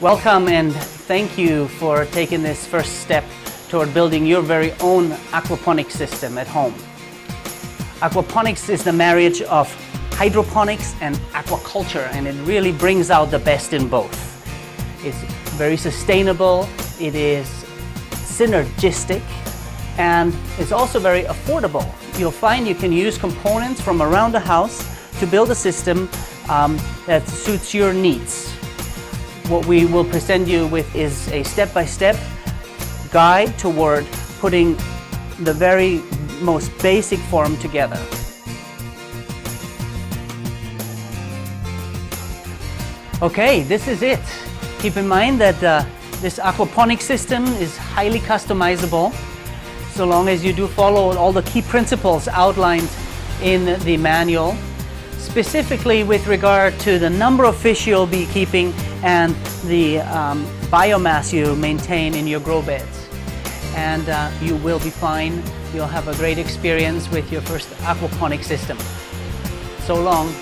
Welcome and thank you for taking this first step toward building your very own aquaponics system at home. Aquaponics is the marriage of hydroponics and aquaculture, and it really brings out the best in both. It's very sustainable, it is synergistic, and it's also very affordable. You'll find you can use components from around the house to build a system that suits your needs. What we will present you with is a step-by-step guide toward putting the very most basic form together. Okay, this is it. Keep in mind that this aquaponic system is highly customizable, so long as you do follow all the key principles outlined in the manual, specifically with regard to the number of fish you'll be keeping and the biomass you maintain in your grow beds. And you will be fine. You'll have a great experience with your first aquaponic system. So long.